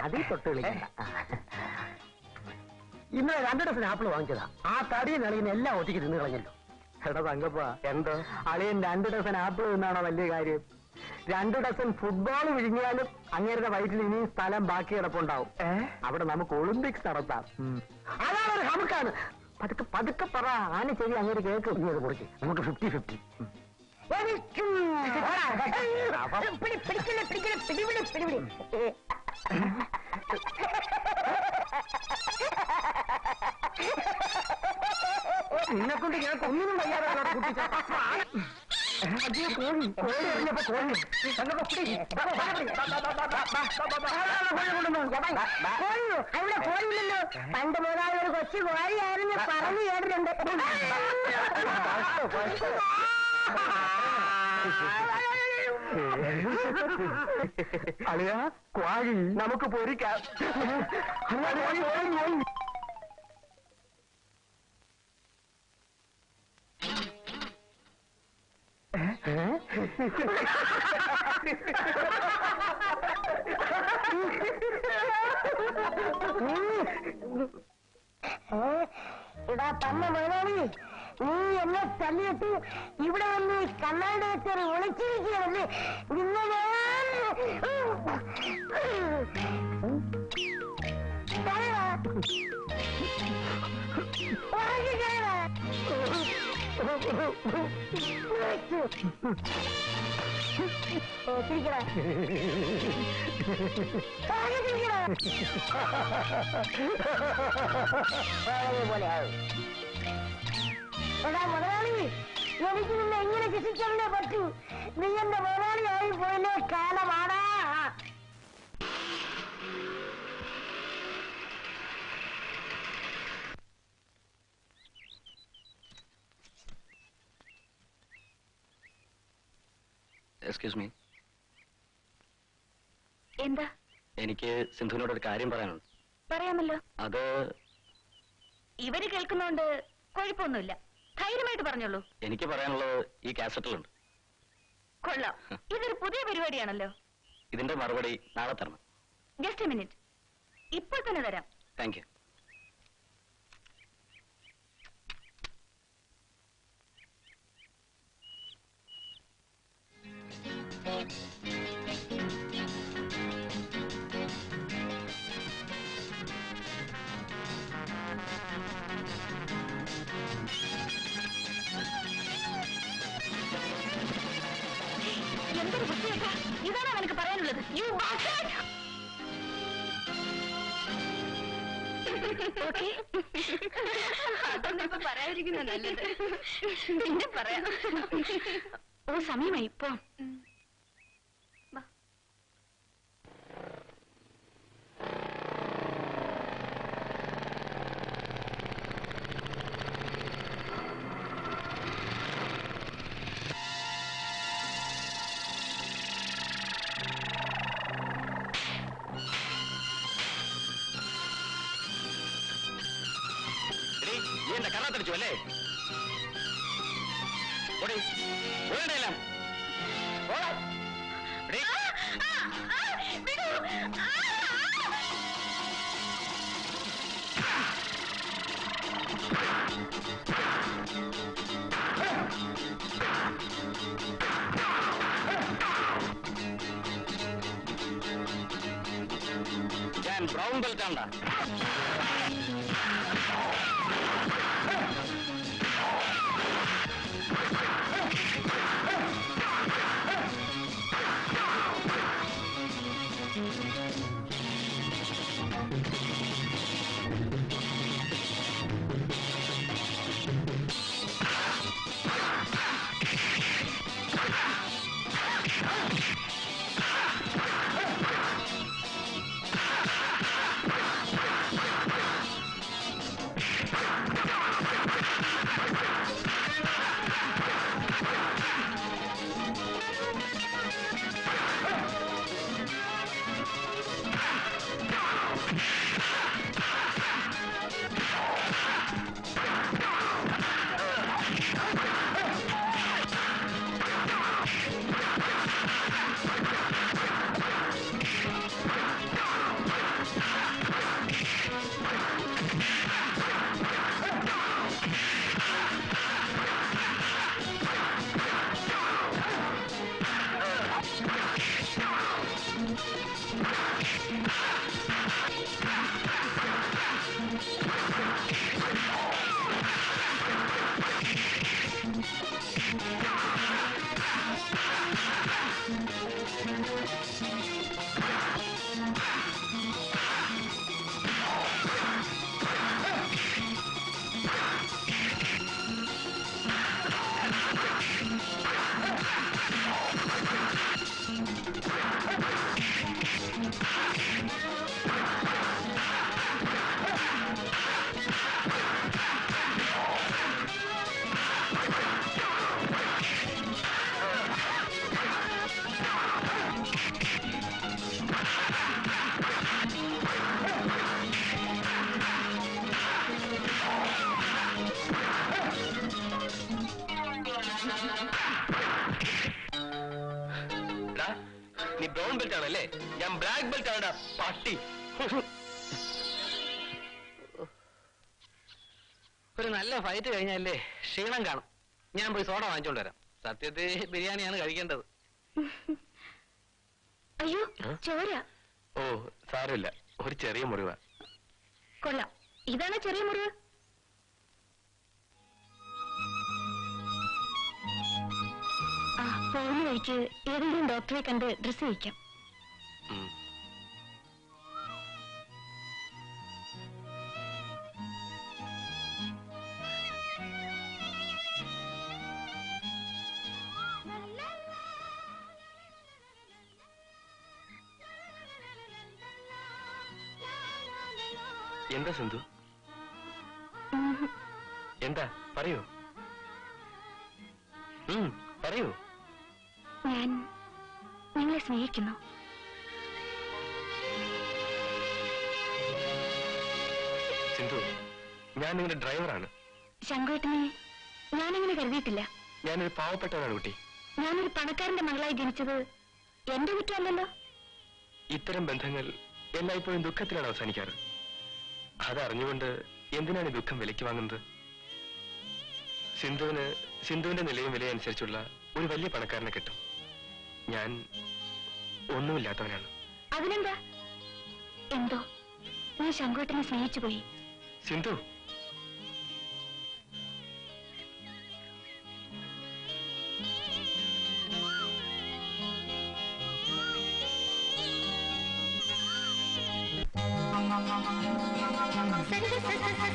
അതിൽ തൊട്ട് കളിക്കണ്ട. ഇന്നലെ 2 ഡസൻ ആപ്പിൾ വാങ്ങിച്ചതാ. ആ തടിയും അളിയനെ എല്ലാം ഒറ്റയ്ക്ക് തിന്നു കളഞ്ഞല്ലോ. എടാ തങ്കപ്പ, എന്തോ അളിയൻ 2 ഡസൻ ആപ്പിൾ തിന്നാണോ വലിയ കാര്യം? 2 ഡസൻ ഫുട്ബോൾ വിഴുങ്ങിയാലും അങ്ങേരുടെ വയറ്റിൽ ഇനിയും സ്ഥലം ബാക്കി കിടപ്പുണ്ടാവും. അവിടെ നമുക്ക് ഒളിമ്പിക്സ് നടത്താം. അതാണ് ഒരു ഹമുക്കാണ്. പതുക്കെ പതുക്കെ പറ. ആന ചെവി അങ്ങേര് കേക്ക് ഇങ്ങനെ കുറിച്ച് നമുക്ക് 50-50. നിന്നെക്കൊണ്ട് ഞാൻ ഒന്നിനും വയ്യാതെ കുട്ടിച്ചപ്പോ കോഴി എറിഞ്ഞപ്പോ കോഴി അവിടെ കോഴിയില്ലല്ലോ. പണ്ട് മുതൽ ഒരു കൊച്ചു കോഴിയായിരുന്നു പറഞ്ഞു കേട്ടിട്ടുണ്ട്. അളിയ കോഴി നമുക്ക് പൊരിക്കാം. ഇടാ തന്നെ മുതലാളി, നീ എന്നെ തല്ലിയിട്ട് ഇവിടെ വന്ന് കണ്ണാടി വെച്ചൊരു ഒളിച്ചിരിക്കുകയല്ലേ. നിന്നെ ഞാൻ പോലെയാവും. എടാ മുതലാളി, എനിക്ക് നിന്നെ എങ്ങനെ ശിക്ഷിച്ചേ പറ്റൂ. നീ എന്റെ മുതലാളിയായി പോയില്ലേ കാലമാടാ. Excuse me. എന്താ? എനിക്ക് സിന്ധുവിനോട് ഒരു കാര്യം പറയാനുണ്ട്. പറയാമല്ലോ. അത് ഇവര് കേൾക്കുന്നോണ്ട് കുഴപ്പമൊന്നുമില്ല. ധൈര്യമായിട്ട് പറഞ്ഞോളൂ. എനിക്ക് പറയാനുള്ളത് ഈ കാസറ്റിലുണ്ട്. കൊള്ളാം, ഇതൊരു പുതിയ പരിപാടിയാണല്ലോ. ഇതിന്റെ മറുപടി നാളെ തരണം. ജസ്റ്റ് എ മിനിറ്റ്, ഇപ്പോൾ തന്നെ തരാം. Thank you. എന്തൊരു ബുദ്ധിമുട്ടാ. ഇതാണോ എനിക്ക് പറയാനുള്ളത്? അതൊന്നും ഇപ്പൊ പറയാതിരിക്കുന്ന നല്ലത്. പിന്നെ പറയാം. ഓ സമയമായി ഇപ്പൊ. എന്റെ കറാത്തടിച്ചു അല്ലേ? ഓടേണ്ടല്ലാം ഞാൻ ബ്രൗൺ ബെൽറ്റ് ആണ്ടാ. ബെൽറ്റ് ആണല്ലേ? ഞാൻ ബ്ലാക്ക് ബെൽറ്റ് ആണ് പട്ടി. ഒരു നല്ല ഫൈറ്റ് കഴിഞ്ഞാലേ ക്ഷീണം കാണും. ഞാൻ പോയി സോഡ വാങ്ങിച്ചോണ്ട് വരാം. സത്യത്തിൽ ബിരിയാണിയാണ് കഴിക്കേണ്ടത്. അയ്യോ ചോര. ഓ സാരമില്ല, ഒരു ചെറിയ മുറിവാ. കൊള്ളാം, ഇതാണ് ചെറിയ മുറിവ്. ആ പോകുന്ന വഴിക്ക് ഏതെങ്കിലും ഡോക്ടറെ കണ്ട് ഡ്രസ് ചെയ്യിക്കാം. എന്താ സിന്ധു? എന്താ പറയൂ, പറയൂ. ഞാൻ നിങ്ങളെ സ്നേഹിക്കുന്നു. സിന്ധു, ഞാൻ നിങ്ങളുടെ ഡ്രൈവറാണ്. ശങ്കുവേട്ടനെ ഞാനങ്ങനെ കരുതിയിട്ടില്ല. ഞാനൊരു പാവപ്പെട്ടവനാണ് കുട്ടി. ഞാനൊരു പണക്കാരന്റെ മകളായി ജനിച്ചത് എന്റെ കുറ്റമല്ലല്ലോ. ഇത്തരം ബന്ധങ്ങൾ എല്ലായ്പ്പോഴും ദുഃഖത്തിലാണ് അവസാനിക്കാറ്. അതറിഞ്ഞുകൊണ്ട് എന്തിനാണ് ഈ ദുഃഖം വിലയ്ക്ക് വാങ്ങുന്നത്? സിന്ധുവിന്റെ നിലയും വിലയും അനുസരിച്ചുള്ള ഒരു വലിയ പണക്കാരനെ കിട്ടും. ഞാൻ ഒന്നുമില്ലാത്തവനാണ്. അതിനെന്താ? എന്തോ ഞാൻ ശങ്കുവേട്ടനെ സ്നേഹിച്ചു പോയി. സിന്ധു, സരി